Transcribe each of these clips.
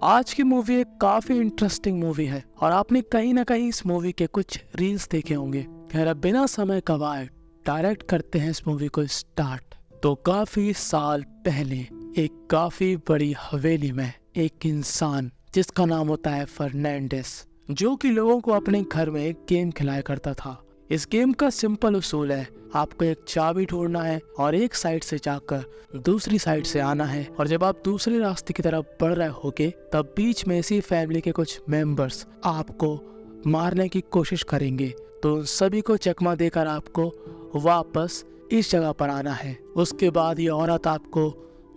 आज की मूवी एक काफी इंटरेस्टिंग मूवी है और आपने कहीं ना कहीं इस मूवी के कुछ रील्स देखे होंगे। खैर अब बिना समय गवाए डायरेक्ट करते हैं इस मूवी को स्टार्ट। तो काफी साल पहले एक काफी बड़ी हवेली में एक इंसान जिसका नाम होता है फर्नांडिस, जो कि लोगों को अपने घर में एक गेम खिलाया करता था। इस गेम का सिंपल उसूल है, आपको एक चाबी ढूंढना है और एक साइड से जाकर दूसरी साइड से आना है, और जब आप दूसरे रास्ते की तरफ बढ़ रहे होगे तब बीच में इसी फैमिली के कुछ मेंबर्स आपको मारने की कोशिश करेंगे। तो उन सभी को चकमा देकर आपको वापस इस जगह पर आना है। उसके बाद ये औरत आपको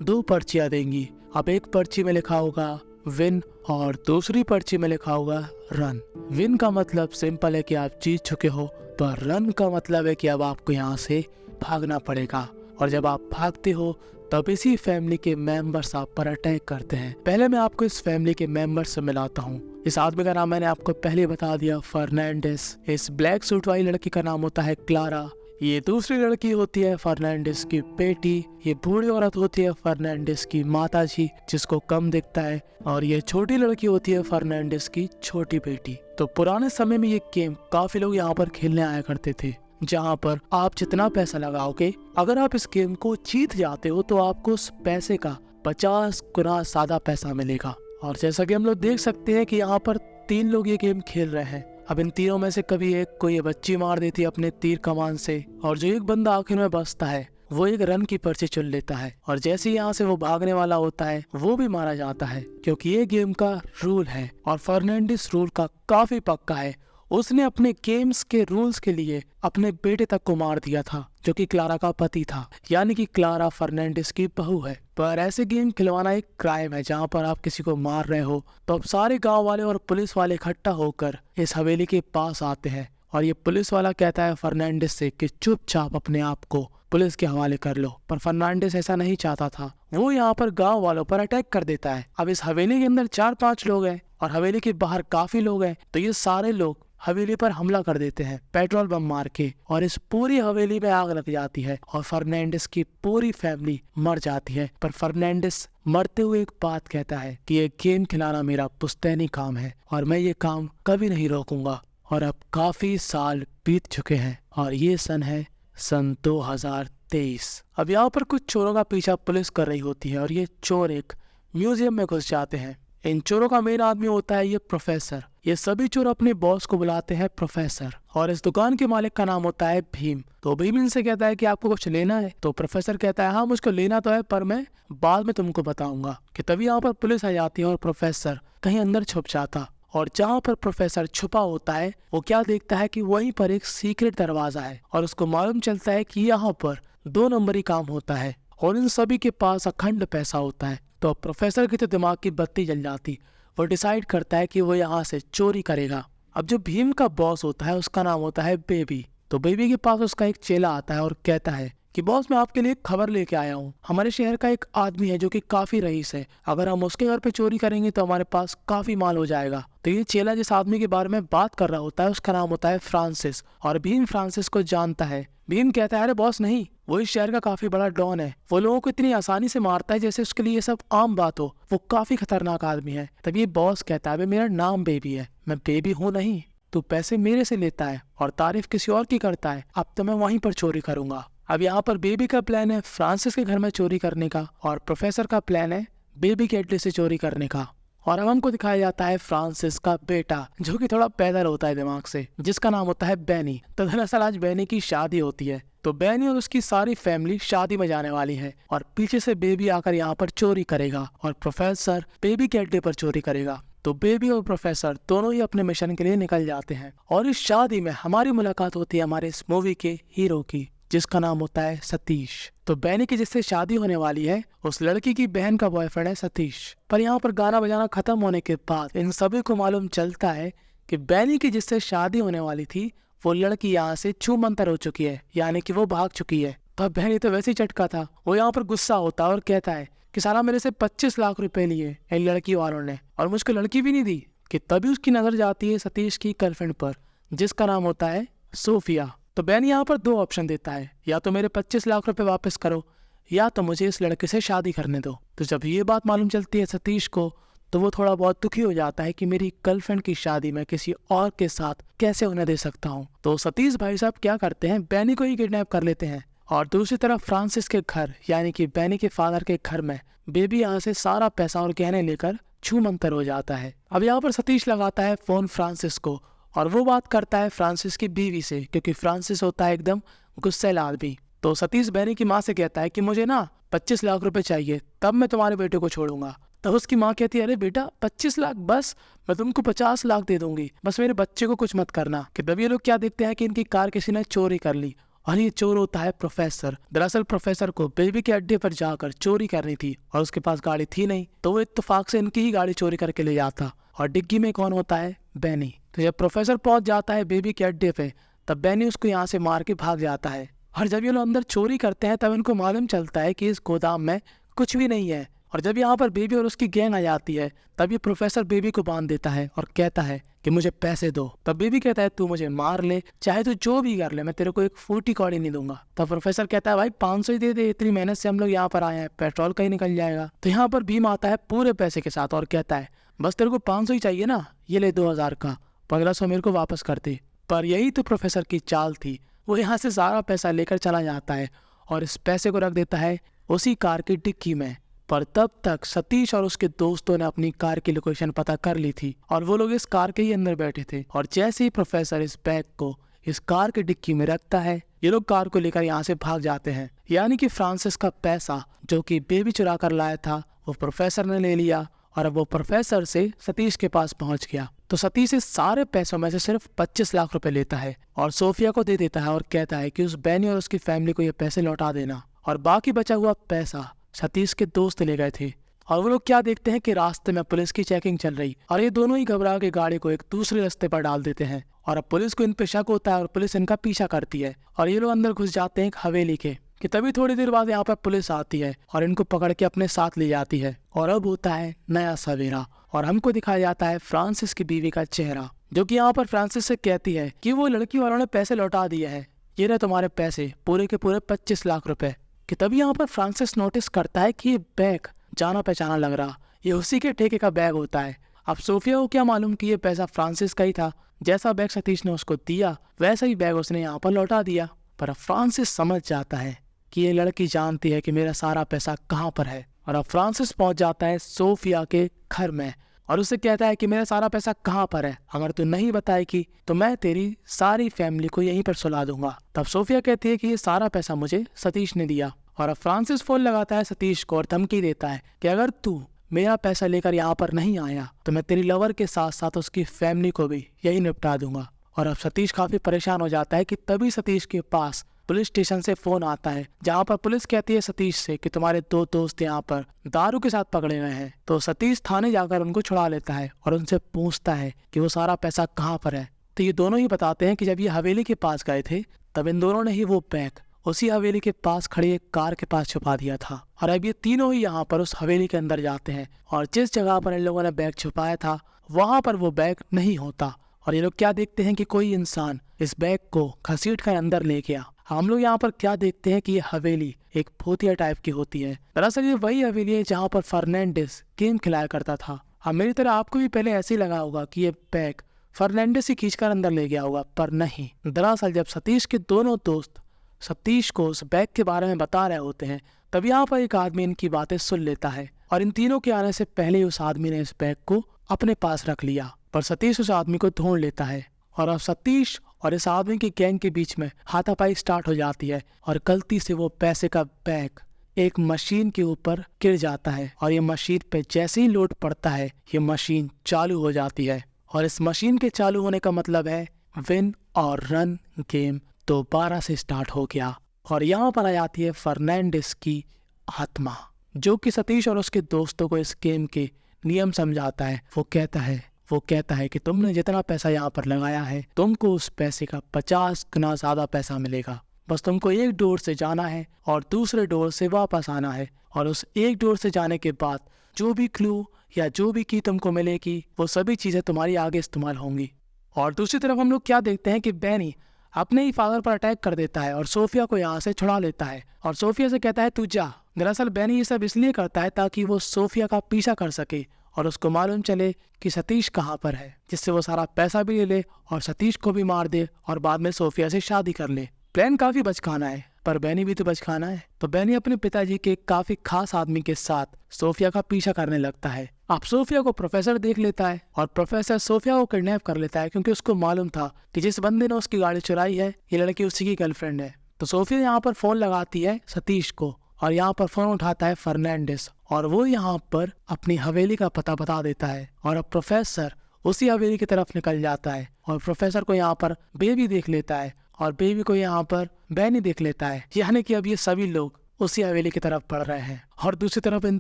2 पर्चियां देंगी। अब एक पर्ची में लिखा होगा विन और दूसरी पर्ची में लिखा होगा रन। विन का मतलब सिंपल है कि आप जीत चुके हो, पर रन का मतलब है कि अब आपको यहाँ से भागना पड़ेगा, और जब आप भागते हो तब इसी फैमिली के मेंबर्स आप पर अटैक करते हैं। पहले मैं आपको इस फैमिली के मेंबर्स से मिलाता हूँ। इस आदमी का नाम मैंने आपको पहले बता दिया, फर्नांडिस। इस ब्लैक सूट वाली लड़की का नाम होता है क्लारा। ये दूसरी लड़की होती है फर्नांडिस की बेटी। ये बूढ़ी औरत होती है फर्नांडिस की माताजी, जिसको कम दिखता है, और ये छोटी लड़की होती है फर्नांडिस की छोटी बेटी। तो पुराने समय में ये गेम काफी लोग यहाँ पर खेलने आया करते थे, जहाँ पर आप जितना पैसा लगाओगे, अगर आप इस गेम को जीत जाते हो तो आपको उस पैसे का 50 गुना ज्यादा पैसा मिलेगा। और जैसा कि हम लोग देख सकते हैं कि यहाँ पर 3 लोग ये गेम खेल रहे हैं। अब इन तीनों में से कभी एक को ये बच्ची मार देती है अपने तीर कमान से, और जो एक बंदा आखिर में बचता है वो एक रन की पर्ची चुन लेता है, और जैसे ही यहाँ से वो भागने वाला होता है वो भी मारा जाता है, क्योंकि ये गेम का रूल है। और फर्नांडिस रूल का काफी पक्का है। उसने अपने गेम्स के रूल्स के लिए अपने बेटे तक को मार दिया था, जो कि क्लारा का पति था, यानी कि क्लारा फर्नांडिस की बहू है। पर ऐसे गेम खिलवाना एक क्राइम है, जहाँ पर आप किसी को मार रहे हो तो अब सारे गांव वाले और पुलिस वाले इकट्ठा होकर इस हवेली के पास आते हैं, और ये पुलिस वाला कहता है फर्नांडिस से कि चुपचाप अपने आप को पुलिस के हवाले कर लो। पर फर्नांडिस ऐसा नहीं चाहता था। वो यहाँ पर गांव वालों पर अटैक कर देता है। अब इस हवेली के अंदर 4-5 लोग हैं और हवेली के बाहर काफी लोग हैं, तो ये सारे लोग हवेली पर हमला कर देते हैं पेट्रोल बम मार के, और इस पूरी हवेली में आग लग जाती है और फर्नांडिस की पूरी फैमिली मर जाती है। पर फर्नांडिस मरते हुए एक बात कहता है कि ये गेम खिलाना मेरा पुश्तैनी काम है और मैं ये काम कभी नहीं रोकूंगा। और अब काफी साल बीत चुके हैं और ये सन है सन 2023। अब यहाँ पर कुछ चोरों का पीछा पुलिस कर रही होती है और ये चोर एक म्यूजियम में घुस जाते हैं। इन चोरों का मेन आदमी होता है ये प्रोफेसर। ये सभी चोर अपने बॉस को बुलाते हैं प्रोफेसर, और इस दुकान के मालिक का नाम होता है भीम। तो भीम इनसे कहता है कि आपको कुछ लेना है। तो प्रोफेसर कहता है हाँ मुझको लेना तो है, पर मैं बाद में तुमको बताऊंगा। कि तभी यहाँ पर पुलिस आ जाती है और प्रोफेसर कहीं अंदर छुप जाता, और जहाँ पर प्रोफेसर छुपा होता है वो क्या देखता है कि वहीं पर एक सीक्रेट दरवाजा है, और उसको मालूम चलता है कि यहाँ पर 2 नंबरी काम होता है और इन सभी के पास अखंड पैसा होता है। तो प्रोफेसर की तो दिमाग की बत्ती जल जाती। वो डिसाइड करता है कि वो यहाँ से चोरी करेगा। अब जो भीम का बॉस होता है उसका नाम होता है बेबी। तो बेबी के पास उसका एक चेला आता है और कहता है कि बॉस मैं आपके लिए एक खबर लेके आया हूँ। हमारे शहर का एक आदमी है जो कि काफी रईस है, अगर हम उसके घर पे चोरी करेंगे तो हमारे पास काफी माल हो जाएगा। तो ये चेला जिस आदमी के बारे में बात कर रहा होता है उसका नाम होता है फ्रांसिस, और भीम फ्रांसिस को जानता है। भीम कहता है अरे बॉस नहीं, वो इस शहर का काफी बड़ा डॉन है, वो लोगों को इतनी आसानी से मारता है जैसे उसके लिए ये सब आम बात हो, वो काफी खतरनाक आदमी है। तब ये बॉस कहता है मेरा नाम बेबी है, मैं बेबी हूँ नहीं, तू पैसे मेरे से लेता है और तारीफ किसी और की करता है, अब तो मैं वहीं पर चोरी करूंगा। अब यहाँ पर बेबी का प्लान है फ्रांसिस के घर में चोरी करने का, और प्रोफेसर का प्लान है बेबी के एड्रेस से चोरी करने का। और अब हमको दिखाया जाता है फ्रांसिस का बेटा, जो कि थोड़ा पैदल होता है दिमाग से, जिसका नाम होता है बेनी। तो दरअसल आज बेनी की शादी होती है, तो बेनी और उसकी सारी फैमिली शादी में जाने वाली है, और पीछे से बेबी आकर यहाँ पर चोरी करेगा और प्रोफेसर बेबी के अड्डे पर चोरी करेगा। तो बेबी और प्रोफेसर दोनों ही अपने मिशन के लिए निकल जाते हैं, और इस शादी में हमारी मुलाकात होती है हमारे इस मूवी के हीरो की, जिसका नाम होता है सतीश। तो बेनी की जिससे शादी होने वाली है उस लड़की की बहन का बॉयफ्रेंड है सतीश। पर यहाँ पर गाना बजाना खत्म होने के बाद इन सभी को मालूम चलता है कि बेनी की जिससे शादी होने वाली थी वो लड़की यहाँ से छूमंतर हो चुकी है, यानी कि वो भाग चुकी है। तो बेनी तो वैसे ही चटका था, वो यहाँ पर गुस्सा होता है और कहता है कि साला मेरे से 25 लाख रुपए लिए इन लड़की वालों ने और मुझको लड़की भी नहीं दी। कि तभी उसकी नजर जाती है सतीश की गर्लफ्रेंड पर, जिसका नाम होता है सोफिया। तो बेनी यहाँ पर 2 ऑप्शन देता है, या तो मेरे 25 लाख रुपए वापस करो, या तो मुझे इस लड़के से शादी करने दो। तो जब ये बात मालूम चलती है सतीश को तो वो थोड़ा बहुत दुखी हो जाता है कि मेरी गर्लफ्रेंड की शादी मैं किसी और के साथ कैसे होने दे सकता हूँ। तो सतीश भाई साहब क्या करते हैं, बेनी को ही किडनैप कर लेते हैं। और दूसरी तरफ फ्रांसिस के घर यानी कि बेनी के फादर के घर में बेबी यहाँ से सारा पैसा और गहने लेकर छूमंतर हो जाता है। अब यहाँ पर सतीश लगाता है फोन फ्रांसिस को और वो बात करता है फ्रांसिस की बीवी से, क्योंकि फ्रांसिस होता है एकदम गुस्सैल आदमी। तो सतीश बेनी की माँ से कहता है कि मुझे ना 25 लाख रुपए चाहिए, तब मैं तुम्हारे बेटे को छोड़ूंगा। तब उसकी माँ कहती है, अरे बेटा 25 लाख बस, मैं तुमको 50 लाख दे दूंगी, बस मेरे बच्चे को कुछ मत करना। कि तब ये लोग क्या देखते हैं कि इनकी कार किसी ने चोरी कर ली और ये चोर होता है प्रोफेसर। दरअसल प्रोफेसर को बेबी के अड्डे पर जाकर चोरी करनी थी और उसके पास गाड़ी थी नहीं, तो वो इत्तेफाक से इनकी ही गाड़ी चोरी करके ले जाता। और डिग्गी में कौन होता है, बेनी। तो जब प्रोफेसर पहुंच जाता है बेबी के अड्डे पे, तब बेनी उसको यहाँ से मार के भाग जाता है। और जब ये लोग अंदर चोरी करते हैं तब इनको मालूम चलता है कि इस गोदाम में कुछ भी नहीं है। और जब यहाँ पर बेबी और उसकी गैंग आ जाती है, तब ये प्रोफेसर बेबी को बांध देता है और कहता है कि मुझे पैसे दो। तब बेबी कहता है, तू मुझे मार ले, चाहे तू जो भी कर ले, मैं तेरे को एक फूटी कौड़ी नहीं दूंगा। तब प्रोफेसर कहता है, भाई 500 ही दे दे, इतनी मेहनत से हम लोग यहाँ पर आए हैं, पेट्रोल का ही निकल जाएगा। तो यहाँ पर भीम आता है पूरे पैसे के साथ और कहता है, बस तेरे को 500 ही चाहिए ना, ये ले 2000 का, 1500 मेरे को वापस कर दे। पर यही तो प्रोफेसर की चाल थी, वो यहाँ से सारा पैसा लेकर चला जाता है और इस पैसे को रख देता है उसी कार की डिक्की में। पर तब तक सतीश और उसके दोस्तों ने अपनी कार की लोकेशन पता कर ली थी और वो लोग इस कार के ही अंदर बैठे थे। और जैसे ही प्रोफेसर इस बैग को इस कार की डिक्की में रखता है, ये लोग कार को लेकर यहाँ से भाग जाते हैं। यानी कि फ्रांसिस का पैसा जो कि बेबी चुरा कर लाया था वो प्रोफेसर ने ले लिया और अब वो प्रोफेसर से सतीश के पास पहुंच गया। तो सतीश इस सारे पैसों में से सिर्फ 25 लाख रुपए लेता है और सोफिया को दे देता है और कहता है कि उस बेनी और उसकी फैमिली को ये पैसे लौटा देना। और बाकी बचा हुआ पैसा सतीश के दोस्त ले गए थे। और वो लोग क्या देखते हैं कि रास्ते में पुलिस की चेकिंग चल रही और ये दोनों ही घबरा के गाड़ी को एक दूसरे रास्ते पर डाल देते हैं। और अब पुलिस को इन पे शक होता है और पुलिस इनका पीछा करती है और ये लोग अंदर घुस जाते हैं एक हवेली के। कि तभी थोड़ी देर बाद यहाँ पर पुलिस आती है और इनको पकड़ के अपने साथ ले जाती है। और अब होता है नया सवेरा और हमको दिखाया जाता है फ्रांसिस की बीवी का चेहरा, जो कि यहाँ पर फ्रांसिस से कहती है कि वो लड़की वालों ने पैसे लौटा दिए हैं, ये रहे तुम्हारे पैसे, पूरे के पूरे 25 लाख रुपए। कि तभी यहाँ पर फ्रांसिस नोटिस करता है कि ये बैग जाना पहचाना लग रहा, ये उसी के ठेके का बैग होता है। अब सोफिया को क्या मालूम कि ये पैसा फ्रांसिस का ही था, जैसा बैग सतीश ने उसको दिया वैसा ही बैग उसने यहाँ पर लौटा दिया। पर अब फ्रांसिस समझ जाता है कि ये लड़की जानती है कि मेरा सारा पैसा कहाँ पर है। और अब फ्रांसिस पहुंच जाता है सोफिया के घर में और उससे कहता है कि मेरा सारा पैसा कहाँ पर है, अगर तू नहीं बताएगी तो मैं तेरी सारी फैमिली को यहीं पर सुला दूंगा। तब सोफिया कहती है कि ये सारा पैसा मुझे सतीश ने दिया। और अब फ्रांसिस फोन लगाता है सतीश को और धमकी देता है कि अगर तू मेरा पैसा लेकर यहाँ पर नहीं आया तो मैं तेरी लवर के साथ साथ उसकी फैमिली को भी यही निपटा दूंगा। और अब सतीश काफी परेशान हो जाता है कि तभी सतीश के पास पुलिस स्टेशन से फोन आता है, जहाँ पर पुलिस कहती है सतीश से कि तुम्हारे 2 दोस्त यहाँ पर दारू के साथ पकड़े गए हैं। तो सतीश थाने जाकर उनको छुड़ा लेता है और उनसे पूछता है कि वो सारा पैसा कहाँ पर है। तो ये दोनों ही बताते हैं कि जब ये हवेली के पास गए थे तब इन दोनों ने ही वो बैग उसी हवेली के पास खड़ी एक कार के पास छुपा दिया था। और अब ये तीनों ही यहाँ पर उस हवेली के अंदर जाते हैं और जिस जगह पर इन लोगों ने बैग छुपाया था वहां पर वो बैग नहीं होता। और ये लोग क्या देखते हैं कि कोई इंसान इस बैग को घसीट कर अंदर ले गया। हम लोग यहाँ पर क्या देखते हैं कि ये हवेली एक भूतिया टाइप की होती है। दरअसल ये वही हवेली है जहाँ पर फर्नांडिस गेम खिलाया करता था। अब मेरी तरह आपको भी पहले ऐसे ही लगा होगा कि ये बैग फर्नांडिस ही खींचकर अंदर ले गया होगा, पर नहीं। दरअसल जब सतीश के दोनों दोस्त सतीश को उस बैग के बारे में बता रहे होते हैं तब यहाँ पर एक आदमी इनकी बातें सुन लेता है और इन तीनों के आने से पहले ही उस आदमी ने इस बैग को अपने पास रख लिया। पर सतीश उस आदमी को ढूंढ लेता है और अब सतीश और इस आदमी की गैंग के बीच में हाथापाई स्टार्ट हो जाती है और गलती से वो पैसे का बैग एक मशीन के ऊपर गिर जाता है और ये मशीन पे जैसे ही लोड पड़ता है ये मशीन चालू हो जाती है। और इस मशीन के चालू होने का मतलब है विन और रन गेम दोबारा से स्टार्ट हो गया। और यहाँ पर आ जाती है फर्नांडिस की आत्मा, जो कि सतीश और उसके दोस्तों को इस गेम के नियम समझाता है। वो कहता है कि तुमने जितना पैसा यहाँ पर लगाया है तुमको उस पैसे का 50 गुना ज्यादा पैसा मिलेगा। बस तुमको एक डोर से जाना है और दूसरे डोर से वापस आना है और उस एक डोर से जाने के बाद जो भी क्लू या जो भी की तुमको मिलेगी वो सभी चीजें तुम्हारी आगे इस्तेमाल होंगी। और दूसरी तरफ हम लोग क्या देखते हैं कि बेनी अपने ही फादर पर अटैक कर देता है और सोफिया को यहाँ से छुड़ा लेता है और सोफिया से कहता है तू जा। दरअसल बेनी ये सब इसलिए करता है ताकि वो सोफिया का पीछा कर सके और उसको मालूम चले कि सतीश कहाँ पर है, जिससे वो सारा पैसा भी ले ले और सतीश को भी मार दे और बाद में सोफिया से शादी कर ले। प्लान काफी बचकाना है, पर बैनी भी तो बचकाना है। तो बैनी अपने पिताजी के काफी खास आदमी के साथ सोफिया का पीछा करने लगता है। अब सोफिया को प्रोफेसर देख लेता है और प्रोफेसर सोफिया को किडनैप कर लेता है, क्योंकि उसको मालूम था कि जिस बंदे ने उसकी गाड़ी चुराई है ये लड़की उसी की गर्लफ्रेंड है। तो सोफिया यहाँ पर फोन लगाती है सतीश को और यहाँ पर फोन उठाता है फर्नांडिस और वो यहाँ पर अपनी हवेली का पता बता देता है। और अब प्रोफेसर उसी हवेली की तरफ निकल जाता है और प्रोफेसर को यहाँ पर बेबी देख लेता है और बेबी को यहाँ पर बैनी देख लेता है। यानी कि अब ये सभी लोग उसी हवेली की तरफ बढ़ रहे हैं और दूसरी तरफ इन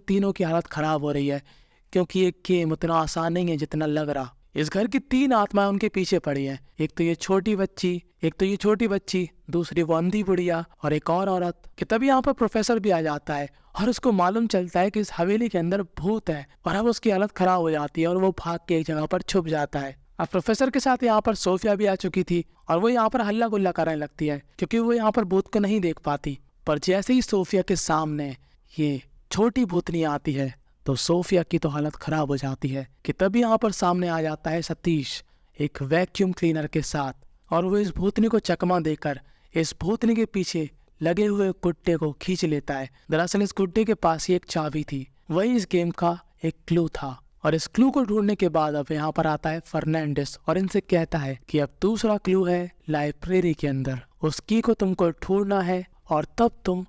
तीनों की हालत खराब हो रही है, क्योंकि ये गेम उतना आसान नहीं है जितना लग रहा। इस घर की 3 आत्माएं उनके पीछे पड़ी हैं। एक तो ये छोटी बच्ची, दूसरी वो अंधी बुढ़िया और एक और औरत। कि तभी यहाँ पर प्रोफेसर भी आ जाता है और उसको मालूम चलता है कि इस हवेली के अंदर भूत है और अब उसकी हालत खराब हो जाती है और वो भाग के एक जगह पर छुप जाता है। अब प्रोफेसर के साथ यहाँ पर सोफिया भी आ चुकी थी और वो यहाँ पर हल्ला गुल्ला करने लगती है, क्योंकि वो यहाँ पर भूत को नहीं देख पाती। पर जैसे ही सोफिया के सामने ये छोटी भूतनी आती है तो सोफिया की तो हालत खराब हो जाती है। कि तभी यहाँ पर सामने आ जाता है सतीश एक वैक्यूम क्लीनर के साथ और वो इस भूतनी को चकमा देकर इस भूतनी के पीछे लगे हुए गुड्डे को खींच लेता है। दरअसल इस गुड्डे के पास ही एक चाबी थी, वही इस गेम का एक क्लू था। और इस क्लू को ढूंढने के बाद अब यहाँ पर आता है फर्नांडिस और इनसे कहता है कि अब दूसरा क्लू है लाइब्रेरी के अंदर, उस की को तुमको ढूंढना है और तब तुम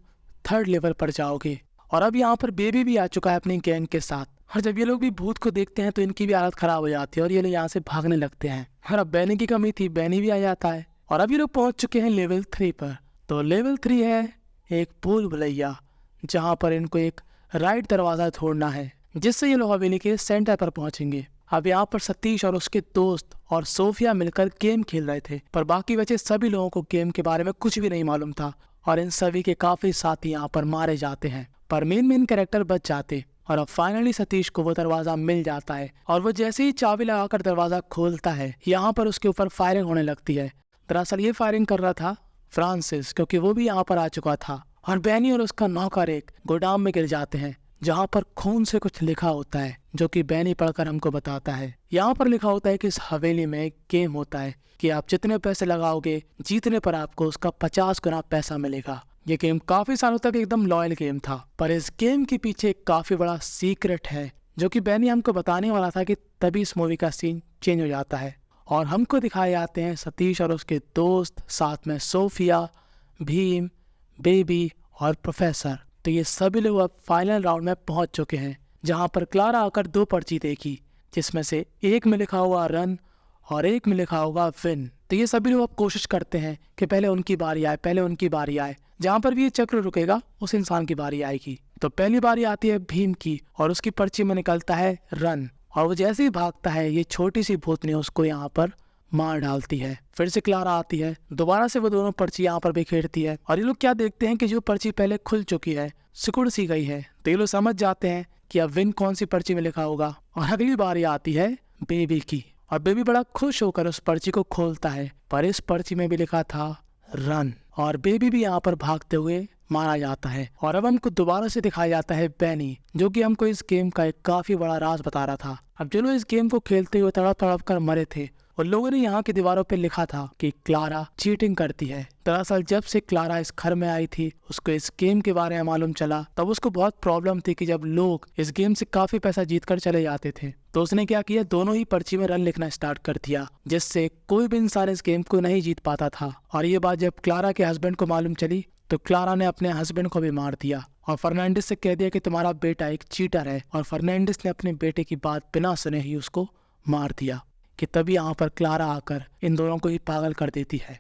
3rd लेवल पर जाओगे। और अब यहाँ पर बेबी भी आ चुका है अपनी गैंग के साथ और जब ये लोग भी भूत को देखते हैं तो इनकी भी हालत खराब हो जाती है और ये लोग यहाँ से भागने लगते हैं। और अब बैनी की कमी थी, बैनी भी आ जाता है और अब ये लोग पहुंच चुके हैं लेवल 3 पर। तो लेवल 3 है एक भूल भुलैया, जहाँ पर इनको एक राइट दरवाजा छोड़ना है जिससे ये लोग हवेली के सेंटर पर पहुंचेंगे। अब यहाँ पर सतीश और उसके दोस्त और सोफिया मिलकर गेम खेल रहे थे, पर बाकी बचे सभी लोगों को गेम के बारे में कुछ भी नहीं मालूम था और इन सभी के काफी साथी यहाँ पर मारे जाते हैं, पर मेन कैरेक्टर बच जाते। और अब फाइनली सतीश को वो दरवाजा मिल जाता है और वो जैसे ही चाबी लगाकर दरवाजा खोलता है यहाँ पर उसके ऊपर फायरिंग होने लगती है। दरअसल ये फायरिंग कर रहा था फ्रांसिस, क्योंकि वो भी यहाँ पर आ चुका था। और बैनी और उसका नौकर एक गोदाम में गिर जाते हैं जहाँ पर खून से कुछ लिखा होता है, जो कि बैनी पढ़कर हमको बताता है। यहाँ पर लिखा होता है कि इस हवेली में एक गेम होता है कि आप जितने पैसे लगाओगे जीतने पर आपको उसका 50 गुना पैसा मिलेगा। ये गेम काफी सालों तक एकदम लॉयल गेम था, पर इस गेम के पीछे एक काफी बड़ा सीक्रेट है जो कि बैनी हमको बताने वाला था। कि तभी इस मूवी का सीन चेंज हो जाता है और हमको दिखाए जाते हैं सतीश और उसके दोस्त, साथ में सोफिया, भीम, बेबी और प्रोफेसर। तो ये सभी लोग अब फाइनल राउंड में पहुंच चुके हैं, जहां पर क्लारा आकर 2 पर्ची देखी, जिसमें से एक में लिखा हुआ रन और एक में लिखा हुआ विन। तो ये सभी लोग अब कोशिश करते हैं कि पहले उनकी बारी आए। जहां पर भी ये चक्र रुकेगा उस इंसान की बारी आएगी। तो पहली बारी आती है भीम की और उसकी पर्ची में निकलता है रन और वो जैसे ही भागता है ये छोटी सी भूतनी उसको यहाँ पर मार डालती है। फिर से क्लारा आती है, दोबारा से वो दोनों पर्ची यहाँ पर बिखेरती है और ये लोग क्या देखते हैं कि जो पर्ची पहले खुल चुकी है, सिकुड़ सी गई है। तो ये लोग समझ जाते हैं कि अब विन कौन सी पर्ची में लिखा होगा। और अगली बारी आती है बेबी की और बेबी बड़ा खुश होकर उस पर्ची को खोलता है, पर इस पर्ची में भी लिखा था रन और बेबी भी यहाँ पर भागते हुए मारा जाता है। और अब हमको दोबारा से दिखाया जाता है बैनी, जो कि हमको इस गेम का एक काफी बड़ा राज बता रहा था। अब जो लोग इस गेम को खेलते हुए तड़प तड़प कर मरे थे और लोगों ने यहाँ की दीवारों पे लिखा था कि क्लारा चीटिंग करती है। दरअसल जब से क्लारा इस घर में आई थी उसको इस गेम के बारे में मालूम चला, तब उसको बहुत प्रॉब्लम थी कि जब लोग इस गेम से काफी पैसा जीत कर चले जाते थे तो उसने क्या किया, दोनों ही पर्ची में रन लिखना स्टार्ट कर दिया, जिससे कोई भी इंसान इस गेम को नहीं जीत पाता था। और ये बात जब क्लारा के हस्बैंड को मालूम चली तो क्लारा ने अपने हस्बैंड को भी मार दिया और फर्नांडिस से कह दिया कि तुम्हारा बेटा एक चीटर है। और फर्नांडिस ने अपने बेटे की बात बिना सुने ही उसको मार दिया। कि तभी यहाँ पर क्लारा आकर इन दोनों को ही पागल कर देती है।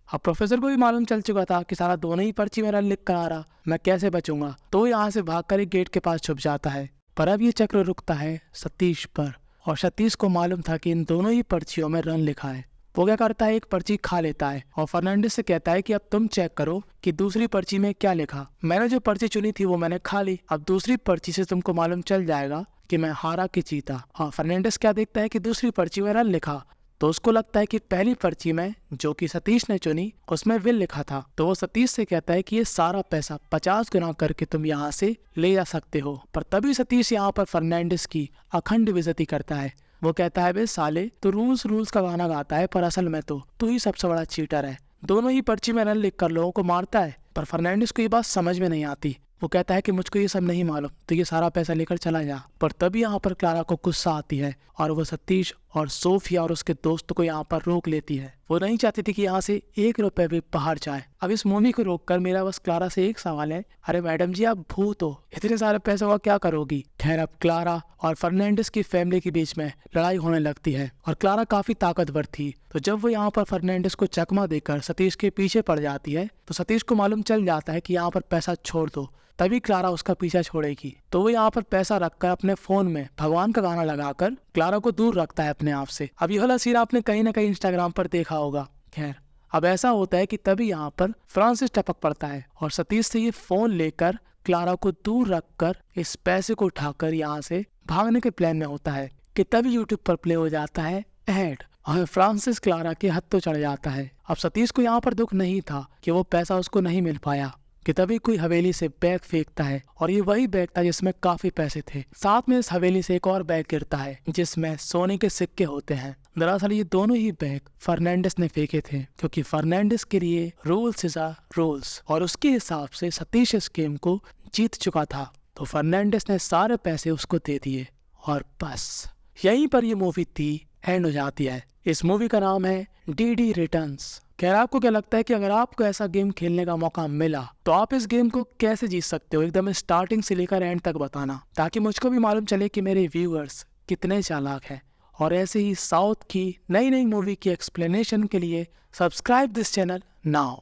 अब प्रोफेसर को भी मालूम चल चुका था कि सारा दोनों ही पर्ची में रन लिख कर आ रहा, मैं कैसे बचूंगा। तो यहाँ से भागकर एक गेट के पास छुप जाता है। पर अब ये चक्र रुकता है सतीश पर और सतीश को मालूम था कि इन दोनों ही पर्चियों में रन लिखा है। वो क्या करता है, एक पर्ची खा लेता है और फर्नांडिस से कहता है कि अब तुम चेक करो कि दूसरी पर्ची में क्या लिखा। मैंने जो पर्ची चुनी थी वो मैंने खा ली, अब दूसरी पर्ची से तुमको मालूम चल जाएगा कि मैं हारा कि जीता। हाँ, फर्नांडिस क्या देखता है कि दूसरी पर्ची में रन लिखा, तो उसको लगता है कि पहली पर्ची में जो कि सतीश ने चुनी उसमें विल लिखा था। तो वो सतीश से कहता है कि ये सारा पैसा 50 गुना करके तुम यहाँ से ले जा सकते हो। पर तभी सतीश यहाँ पर फर्नांडिस की अखंड बेइज्जती करता है। वो कहता है बे साले, तो रूल्स का गाना गाता है पर असल में तो तू ही सबसे बड़ा चीटर है। दोनों ही पर्ची में रन लिखकर लोगों को मारता है। पर फर्नांडिस को ये बात समझ में नहीं आती। वो कहता है कि मुझको ये सब नहीं मालूम, तो ये सारा पैसा लेकर चला जा। पर तभी यहाँ पर क्लारा को गुस्सा आती है और वो सतीश और सोफिया और उसके दोस्त को यहाँ पर रोक लेती है। वो नहीं चाहती थी कि यहाँ से 1 रुपए भी बाहर जाए। अब इस मूवी को रोककर मेरा बस क्लारा से एक सवाल है, अरे मैडम जी आप भूत हो, इतने सारे पैसों का क्या करोगी। खैर अब क्लारा और फर्नांडिस की फैमिली के बीच में लड़ाई होने लगती है और क्लारा काफी ताकतवर थी। तो जब वो यहाँ पर फर्नांडिस को चकमा देकर सतीश के पीछे पड़ जाती है तो सतीश को मालूम चल जाता है कि यहाँ पर पैसा छोड़ दो, तभी क्लारा उसका पीछा छोड़ेगी। तो वो यहाँ पर पैसा रखकर अपने फोन में भगवान का गाना लगाकर क्लारा को दूर रखता है अपने आप से। अब यह वाला सीन आपने कहीं ना कहीं इंस्टाग्राम पर देखा होगा। खैर अब ऐसा होता है कि तभी यहाँ पर फ्रांसिस टपक पड़ता है और सतीश से ये फोन लेकर क्लारा को दूर रखकर इस पैसे को उठाकर यहाँ से भागने के प्लान में होता है कि तभी यूट्यूब पर प्ले हो जाता है एड और फ्रांसिस क्लारा के हत्थों चढ़ जाता है। अब सतीश को यहाँ पर दुख नहीं था कि वो पैसा उसको नहीं मिल पाया कि तभी कोई हवेली से बैग फेंकता है और ये वही बैग था जिसमें काफी पैसे थे। साथ में इस हवेली से एक और बैग गिरता है जिसमें सोने के सिक्के होते हैं। दरअसल ये दोनों ही बैग फर्नांडिस ने फेंके थे क्योंकि फर्नांडिस के लिए रूल्स इज अ रूल्स और उसके हिसाब से सतीश इस गेम को जीत चुका था। तो फर्नांडिस ने सारे पैसे उसको दे दिए और बस यहीं पर ये मूवी थी एंड हो जाती है। इस मूवी का नाम है DD रिटर्न्स। खैर आपको क्या लगता है कि अगर आपको ऐसा गेम खेलने का मौका मिला तो आप इस गेम को कैसे जीत सकते हो, एकदम स्टार्टिंग से लेकर एंड तक बताना, ताकि मुझको भी मालूम चले कि मेरे व्यूअर्स कितने चालाक हैं। और ऐसे ही साउथ की नई नई मूवी की एक्सप्लेनेशन के लिए सब्सक्राइब दिस चैनल नाउ।